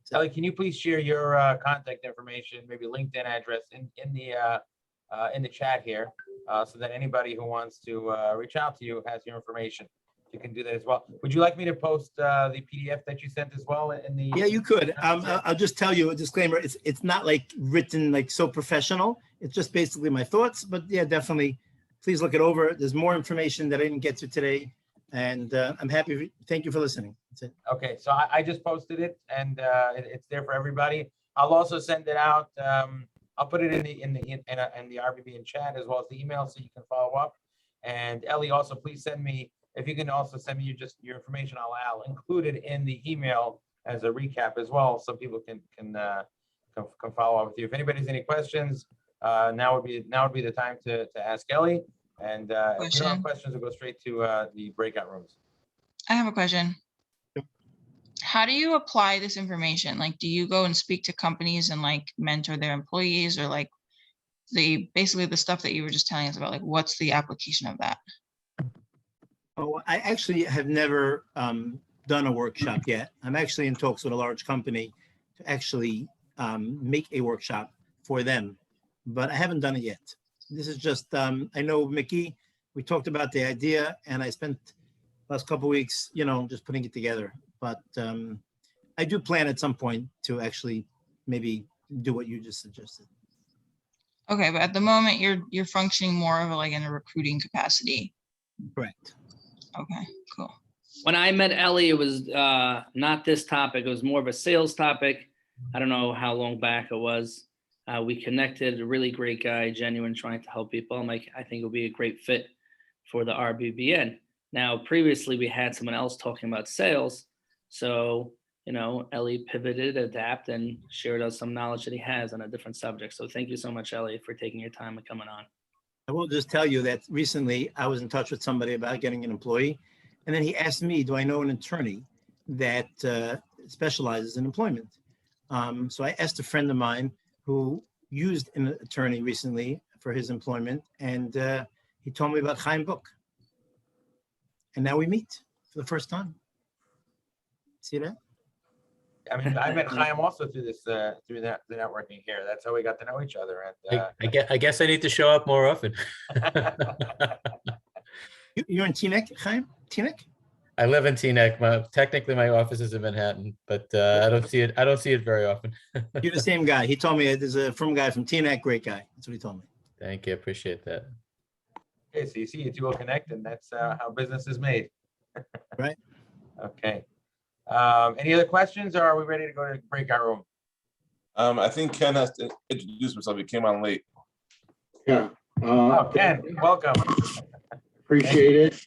So, Ellie, can you please share your contact information, maybe LinkedIn address in the chat here, so that anybody who wants to reach out to you has your information. You can do that as well. Would you like me to post the PDF that you sent as well in the? Yeah, you could. I'll just tell you a disclaimer. It's not like written like so professional. It's just basically my thoughts. But yeah, definitely, please look it over. There's more information that I didn't get to today, and I'm happy. Thank you for listening. That's it. Okay, so I just posted it, and it's there for everybody. I'll also send it out. I'll put it in the RBBN chat as well as the email, so you can follow up. And Ellie, also please send me, if you can also send me your information, I'll include it in the email as a recap as well, so people can follow up with you. If anybody has any questions, now would be the time to ask Ellie. And if you don't have questions, we'll go straight to the breakout rooms. I have a question. How do you apply this information? Like, do you go and speak to companies and like mentor their employees, or like basically the stuff that you were just telling us about, like what's the application of that? Oh, I actually have never done a workshop yet. I'm actually in talks with a large company to actually make a workshop for them, but I haven't done it yet. This is just, I know Mickey, we talked about the idea, and I spent the last couple of weeks, just putting it together. But I do plan at some point to actually maybe do what you just suggested. Okay, but at the moment you're functioning more of like in a recruiting capacity. Correct. Okay, cool. When I met Ellie, it was not this topic. It was more of a sales topic. I don't know how long back it was. We connected, a really great guy, genuine, trying to help people. I'm like, I think it'll be a great fit for the RBBN. Now, previously we had someone else talking about sales. So, Ellie pivoted, adapt, and shared us some knowledge that he has on a different subject. So thank you so much, Ellie, for taking your time and coming on. I will just tell you that recently I was in touch with somebody about getting an employee. And then he asked me, do I know an attorney that specializes in employment? So I asked a friend of mine who used an attorney recently for his employment. And he told me about Chaim Book. And now we meet for the first time. See that? I mean, I met Chaim also through the networking here. That's how we got to know each other. And I guess I need to show up more often. You're in Teaneck, Chaim? Teaneck? I live in Teaneck. Technically, my office is in Manhattan, but I don't see it very often. You're the same guy. He told me there's a firm guy from Teaneck, great guy. That's what he told me. Thank you. Appreciate that. Okay, so you see, you two will connect, and that's how business is made. Right. Okay. Any other questions, or are we ready to go to the breakout room? I think Ken has to introduce himself. He came on late. Yeah. Ken, welcome. Appreciate it.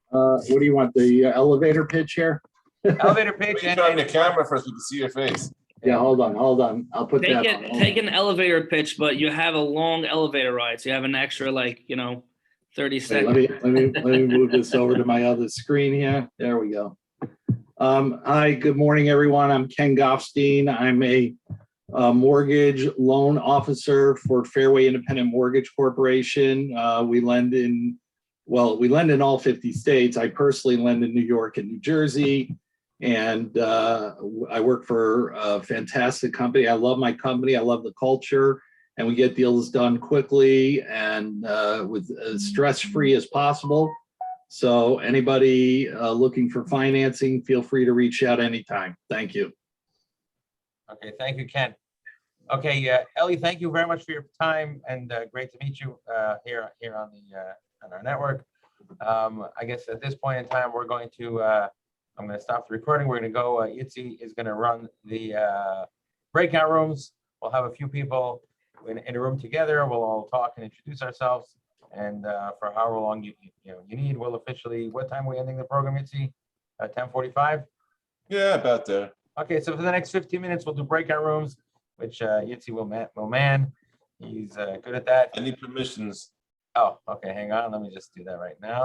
What do you want? The elevator pitch here? Elevator pitch. Turn on the camera first. We can see your face. Yeah, hold on. I'll put that on. Take an elevator pitch, but you have a long elevator ride, so you have an extra 30 seconds. Let me move this over to my other screen here. There we go. Hi, good morning, everyone. I'm Ken Goffstein. I'm a mortgage loan officer for Fairway Independent Mortgage Corporation. We lend in all 50 states. I personally lend in New York and New Jersey. And I work for a fantastic company. I love my company. I love the culture, and we get deals done quickly and with as stress-free as possible. So anybody looking for financing, feel free to reach out anytime. Thank you. Okay, thank you, Ken. Okay, Ellie, thank you very much for your time, and great to meet you here on our network. I guess at this point in time, we're going to I'm going to stop the recording. We're going to go. Yitzi is going to run the breakout rooms. We'll have a few people in a room together. We'll all talk and introduce ourselves. And for however long you need, we'll officially. What time are we ending the program, Yitzi? 10:45. Yeah, about there. Okay, so for the next 15 minutes, we'll do breakout rooms, which Yitzi will man. He's good at that. I need permissions. Oh, okay. Hang on. Let me just do that right now.